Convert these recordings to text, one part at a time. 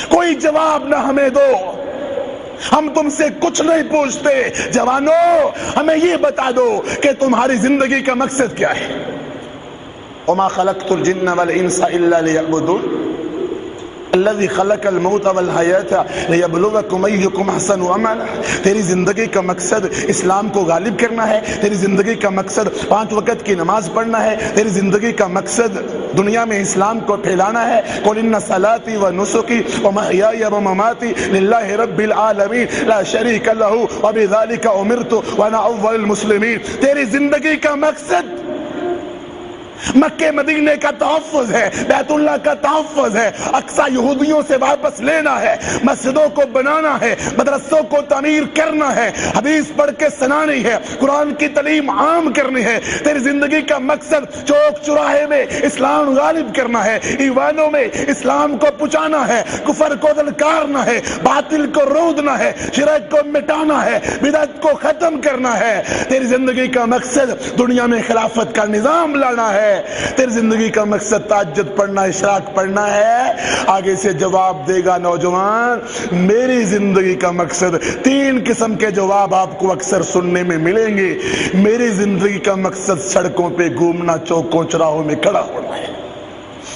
کوئی جواب نہ ہمیں دو، ہم تم سے کچھ نہیں پوچھتے، جوانوں ہمیں یہ بتا دو کہ تمہاری زندگی کا مقصد کیا ہے۔ وما خلقت الجن والانس الا ليعبدون الذي خلق الموت والحیاة لیبلوکم ایکم احسن عملا۔ تیری زندگی کا مقصد اسلام کو غالب کرنا ہے، تیری زندگی کا مقصد 5 وقت کی نماز پڑھنا ہے، تیری زندگی کا مقصد دنیا میں اسلام کو پھیلانا ہے۔ قل ان صلاتي ونسكي ومحياي ومماتي لله رب العالمین لا شریک له وبذلك امرت وانا اول المسلمین۔ تیری زندگی کا مقصد مکہ مدینے کا تحفظ ہے، بیت اللہ کا تحفظ ہے، اقصی یہودیوں سے واپس لینا ہے، مسجدوں کو بنانا ہے، مدرسوں کو تعمیر کرنا ہے، حدیث پڑھ کے سنانی ہے، قرآن کی تعلیم عام کرنی ہے۔ تیری زندگی کا مقصد چوک چوراہے میں اسلام غالب کرنا ہے، ایوانوں میں اسلام کو پہنچانا ہے، کفر کو دلکارنا ہے، باطل کو رودنا ہے، شرک کو مٹانا ہے، بدعت کو ختم کرنا ہے۔ تیری زندگی کا مقصد دنیا میں خلافت کا نظام لانا ہے۔ تیری زندگی کا مقصد تہجد پڑھنا، اشراق پڑھنا ہے۔ آگے سے جواب دے گا نوجوان، میری زندگی کا مقصد 3 قسم کے جواب آپ کو اکثر سننے میں ملیں گے۔ میری زندگی کا مقصد سڑکوں پہ گھومنا، چوکوں چراہوں میں کھڑا ہونا ہے،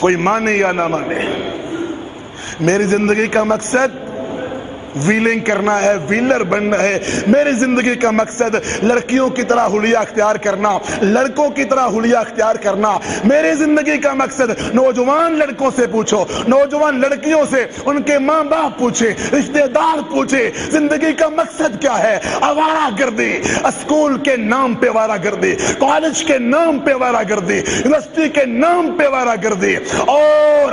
کوئی مانے یا نہ مانے۔ میری زندگی کا مقصد ویلنگ کرنا ہے، ویلر بننا ہے۔ میری زندگی کا مقصد لڑکیوں کی طرح حلیہ اختیار کرنا، لڑکوں کی طرح حلیہ اختیار کرنا۔ میری زندگی کا مقصد، نوجوان لڑکوں سے پوچھو، نوجوان لڑکیوں سے، ان کے ماں باپ پوچھے، رشتہ دار پوچھے، زندگی کا مقصد کیا ہے؟ آوارہ گردی، اسکول کے نام پہ آوارہ گردی، کالج کے نام پہ آوارہ گردی، یونیورسٹی کے نام پہ آوارہ گردی، اور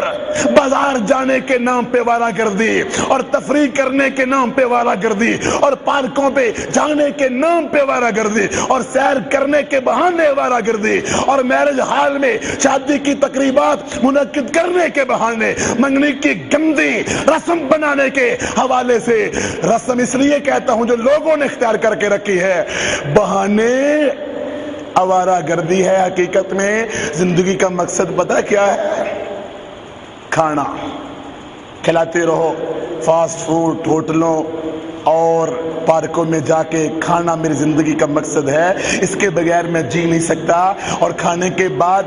بازار جانے کے نام پہ آوارہ گردی، اور تفریح کرنے کے نام پہ آوارہ گردی، اور پارکوں پہ جانے کے نام پہ آوارہ گردی، اور سیر کرنے کے بہانے آوارہ گردی، اور میرج ہال میں شادی کی تقریبات منعقد کرنے کے بہانے، منگنی کی گندی رسم بنانے کے حوالے سے، رسم اس لیے کہتا ہوں جو لوگوں نے اختیار کر کے رکھی ہے، بہانے آوارہ گردی ہے۔ حقیقت میں زندگی کا مقصد پتہ کیا ہے؟ کھانا کھلاتے رہو، فاسٹ فوڈ، ہوٹلوں اور پارکوں میں جا کے کھانا میری زندگی کا مقصد ہے۔ اس کے بغیر میں جی نہیں سکتا۔ اور کھانے کے بعد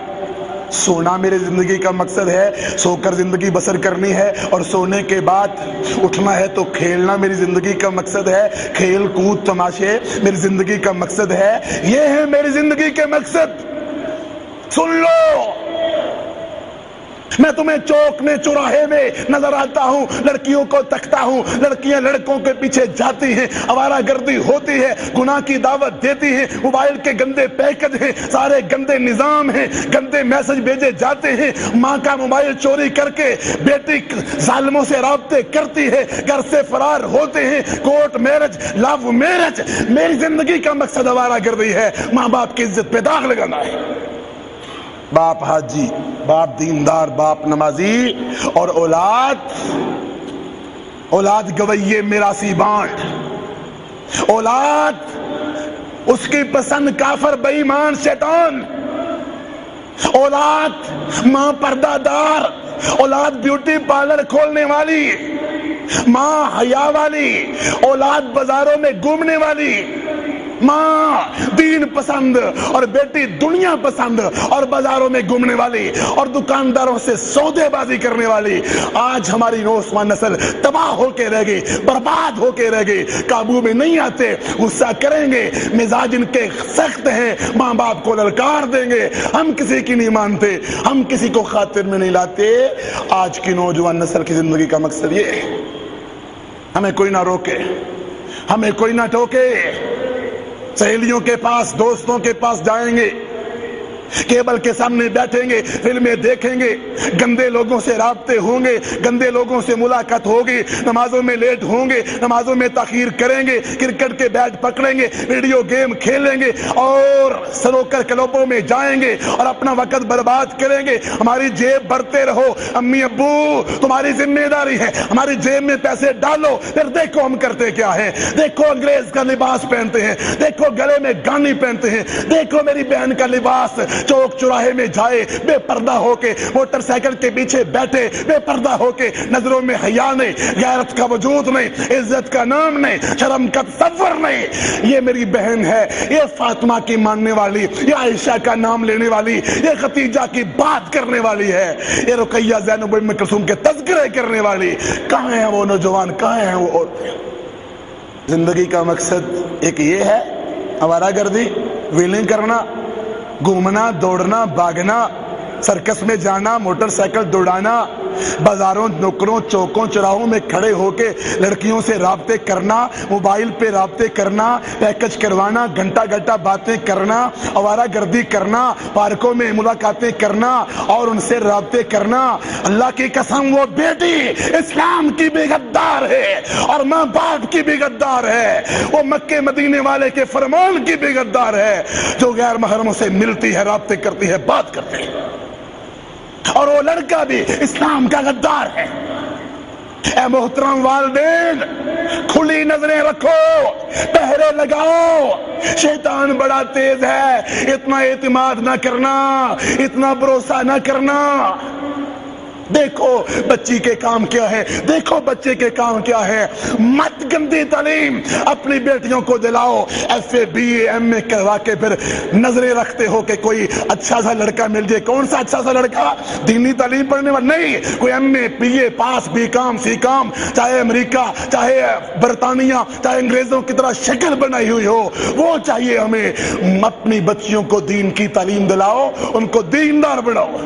سونا میری زندگی کا مقصد ہے، سو کر زندگی بسر کرنی ہے، اور سونے کے بعد اٹھنا ہے تو کھیلنا میری زندگی کا مقصد ہے، کھیل کود تماشے میری زندگی کا مقصد ہے۔ یہ ہے میری زندگی کے مقصد۔ سن لو، میں تمہیں چوک میں چوراہے میں نظر آتا ہوں، لڑکیوں کو تکتا ہوں، لڑکیاں لڑکوں کے پیچھے جاتی ہیں، آوارہ گردی ہوتی ہے، گناہ کی دعوت دیتی ہیں، موبائل کے گندے پیکج ہیں، سارے گندے نظام ہیں، گندے میسج بھیجے جاتے ہیں، ماں کا موبائل چوری کر کے بیٹی ظالموں سے رابطے کرتی ہے، گھر سے فرار ہوتے ہیں، کورٹ میرج، لو میرج۔ میری زندگی کا مقصد آوارہ گردی ہے، ماں باپ کی عزت پہ داغ لگانا ہے۔ باپ حاجی، باپ دیندار، باپ نمازی، اور اولاد گویے میراثی بانٹ، اولاد اس کی پسند کافر بے ایمان شیطان، اولاد ماں پردہ دار، اولاد بیوٹی پارلر کھولنے والی، ماں حیا والی، اولاد بازاروں میں گھومنے والی، ماں دین پسند اور بیٹی دنیا پسند اور بازاروں میں گھومنے والی اور دکانداروں سے سودے بازی کرنے والی۔ آج ہماری نوجوان نسل تباہ ہو کے رہ گئی، برباد ہو کے رہ گئی، قابو میں نہیں آتے، غصہ کریں گے، مزاج ان کے سخت ہیں، ماں باپ کو للکار دیں گے، ہم کسی کی نہیں مانتے، ہم کسی کو خاطر میں نہیں لاتے۔ آج کی نوجوان نسل کی زندگی کا مقصد یہ ہے، ہمیں کوئی نہ روکے، ہمیں کوئی نہ ٹوکے، سہیلیوں کے پاس، دوستوں کے پاس جائیں گے، کیبل کے سامنے بیٹھیں گے، فلمیں دیکھیں گے، گندے لوگوں سے رابطے ہوں گے، گندے لوگوں سے ملاقات ہوگی، نمازوں میں لیٹ ہوں گے، نمازوں میں تاخیر کریں گے، کرکٹ کے بیٹ پکڑیں گے، ویڈیو گیم کھیلیں گے اور سنوکر کلبوں میں جائیں گے اور اپنا وقت برباد کریں گے۔ ہماری جیب بھرتے رہو، امی ابو تمہاری ذمہ داری ہے، ہماری جیب میں پیسے ڈالو، پھر دیکھو ہم کرتے کیا ہیں، دیکھو انگریز کا لباس پہنتے ہیں، دیکھو گلے میں گانی پہنتے ہیں، دیکھو میری بہن کا لباس چوک چوراہے میں جائے بے پردہ ہو کے, موٹر سائیکل کے پیچھے بیٹھے بے پردہ ہو کے, نظروں میں حیا نہیں, غیرت کا وجود نہیں, عزت کا نام نہیں, شرم کا تصور نہیں. یہ میری بہن ہے, یہ فاطمہ کی ماننے والی, یہ عائشہ کا نام لینے والی, یہ خدیجہ کی بات کرنے والی ہے, یہ رقیہ زینب ام کلثوم کے تذکرے کرنے والی. کہاں ہیں وہ نوجوان, کہاں ہیں وہ عورتیں؟ زندگی کا مقصد ایک یہ ہے, آوارہ گردی, ویلنگ کرنا, گھومنا, دوڑنا, بھاگنا, سرکس میں جانا, موٹر سائیکل دوڑانا, بازاروں, نکروں, چوکوں, چراہوں میں کھڑے ہو کے لڑکیوں سے رابطے کرنا, موبائل پہ رابطے کرنا, پیکج کروانا, گھنٹہ گھنٹہ باتیں کرنا, آوارہ گردی کرنا, پارکوں میں ملاقاتیں کرنا اور ان سے رابطے کرنا. اللہ کی قسم وہ بیٹی اسلام کی بھی غدار ہے اور ماں باپ کی بھی غدار ہے, وہ مکے مدینے والے کے فرمان کی بھی غدار ہے جو غیر محرموں سے ملتی ہے, رابطے کرتی ہے, بات کرتی ہے. اور وہ لڑکا بھی اسلام کا غدار ہے. اے محترم والدین, کھلی نظریں رکھو, پہرے لگاؤ. شیطان بڑا تیز ہے, اتنا اعتماد نہ کرنا, اتنا بھروسہ نہ کرنا. دیکھو بچی کے کام کیا ہے, دیکھو بچے کے کام کیا ہے. مت گندی تعلیم اپنی بیٹیوں کو دلاؤ, F A B A M A کروا کے پھر نظریں رکھتے ہو کہ کوئی اچھا سا لڑکا مل جائے. کون سا اچھا سا لڑکا؟ دینی تعلیم پڑھنے والا نہیں, کوئی M A B A pass, B com, C com, چاہے امریکہ, چاہے برطانیہ, چاہے انگریزوں کی طرح شکل بنائی ہوئی ہو, وہ چاہیے ہمیں. اپنی بچیوں کو دین کی تعلیم دلاؤ, ان کو دیندار بناؤ.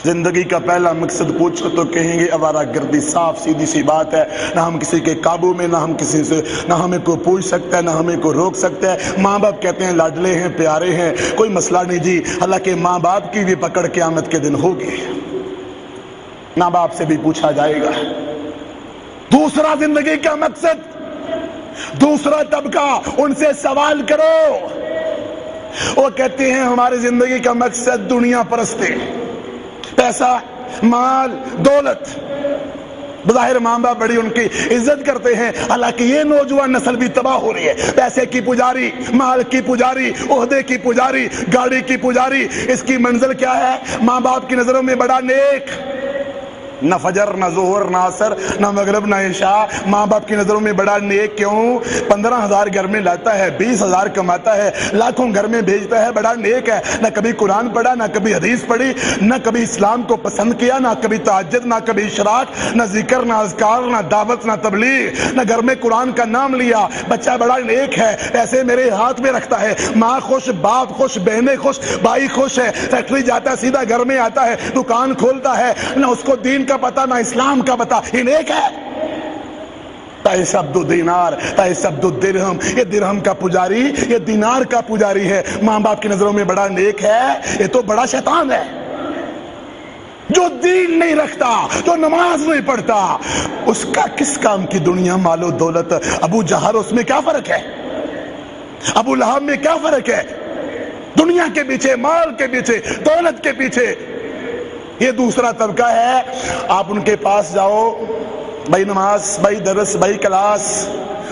زندگی کا پہلا مقصد پوچھو تو کہیں گے آوارہ گردی. صاف سیدھی سی بات ہے, نہ ہم کسی کے قابو میں, نہ ہم کسی سے, نہ ہمیں کوئی پوچھ سکتا ہے, نہ ہمیں کوئی روک سکتا ہے. ماں باپ کہتے ہیں لاڈلے ہیں, پیارے ہیں, کوئی مسئلہ نہیں جی. حالانکہ ماں باپ کی بھی پکڑ قیامت کے دن ہوگی, ماں باپ سے بھی پوچھا جائے گا. دوسرا زندگی کا مقصد, دوسرا طبقہ, ان سے سوال کرو. وہ کہتے ہیں ہماری زندگی کا مقصد دنیا پرستی, پیسہ, مال, دولت. بظاہر ماں باپ بڑی ان کی عزت کرتے ہیں, حالانکہ یہ نوجوان نسل بھی تباہ ہو رہی ہے. پیسے کی پجاری, مال کی پجاری, عہدے کی پجاری, گاڑی کی پجاری. اس کی منزل کیا ہے؟ ماں باپ کی نظروں میں بڑا نیک, نہ فجر, نہ ظہر, نہ عصر, نہ مغرب, نہ عشاء. ماں باپ کی نظروں میں بڑا نیک. کیوں؟ 15,000 گھر میں لاتا ہے, 20,000 کماتا ہے, لاکھوں گھر میں بھیجتا ہے, بڑا نیک ہے. نہ کبھی قرآن پڑھا, نہ کبھی حدیث پڑھی, نہ کبھی اسلام کو پسند کیا, نہ کبھی تہجد, نہ کبھی اشراق, نہ ذکر, نہ اذکار, نہ دعوت, نہ تبلیغ, نہ گھر میں قرآن کا نام لیا. بچہ بڑا نیک ہے, پیسے میرے ہاتھ میں رکھتا ہے, ماں خوش, باپ خوش, بہنیں خوش, بھائی خوش ہے, فیکٹری جاتا ہے, سیدھا گھر میں آتا ہے, دکان کھولتا ہے. نہ اس کو دین کا پتا, نہ اسلام کا پتا, یہ نیک ہے. تائس عبد الدینار, تائس عبد الدرہم. یہ درہم کا پجاری, یہ دینار کا پجاری ہے. ماں باپ کی نظروں میں بڑا نیک ہے, یہ تو بڑا شیطان ہے. جو دین نہیں رکھتا, جو نماز نہیں پڑھتا, اس کا کس کام کی دنیا, مال و دولت. ابو جہل, اس میں کیا فرق ہے؟ ابو لہب میں کیا فرق ہے؟ دنیا کے پیچھے, مال کے پیچھے, دولت کے پیچھے. یہ دوسرا طبقہ ہے. آپ ان کے پاس جاؤ, بھائی نماز, بھائی درس, بھائی کلاس,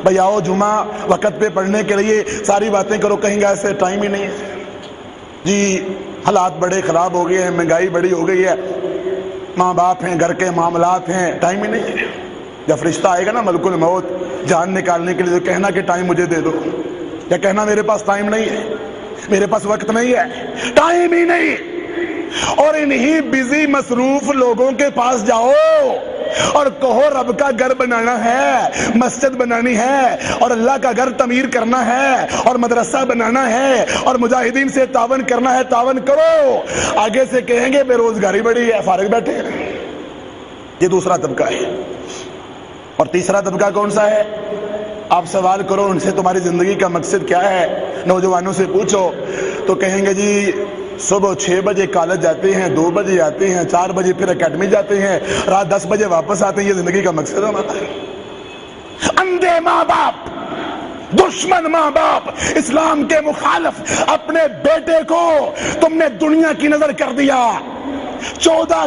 بھائی آؤ جمعہ وقت پہ پڑھنے کے لیے, ساری باتیں کرو. کہیں گے ایسے ٹائم ہی نہیں ہے جی, حالات بڑے خراب ہو گئے ہیں, مہنگائی بڑی ہو گئی ہے, ماں باپ ہیں, گھر کے معاملات ہیں, ٹائم ہی نہیں ہے. جب فرشتہ آئے گا نا ملک الموت جان نکالنے کے لیے, تو کہنا کہ ٹائم مجھے دے دو, یا کہنا میرے پاس ٹائم نہیں ہے, میرے پاس وقت نہیں ہے, ٹائم ہی نہیں. اور انہی بزی مصروف لوگوں کے پاس جاؤ اور کہو رب کا گھر بنانا ہے, مسجد بنانی ہے, اور اللہ کا گھر تعمیر کرنا ہے, اور مدرسہ بنانا ہے, اور مجاہدین سے تعاون کرنا ہے, تعاون کرو. آگے سے کہیں گے بے روزگاری بڑی ہے, فارغ بیٹھے. یہ دوسرا طبقہ ہے. اور تیسرا طبقہ کون سا ہے؟ آپ سوال کرو ان سے, تمہاری زندگی کا مقصد کیا ہے؟ نوجوانوں سے پوچھو تو کہیں گے جی صبح 6 بجے کالج جاتے ہیں, 2 بجے آتے ہیں, 4 بجے پھر اکیڈمی جاتے ہیں, رات 10 بجے واپس آتے ہیں. یہ زندگی کا مقصد ہمارا ہے. اندھے ماں باپ, دشمن ماں باپ, اسلام کے مخالف اپنے بیٹے کو تم نے دنیا کی نظر کر دیا. 14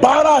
12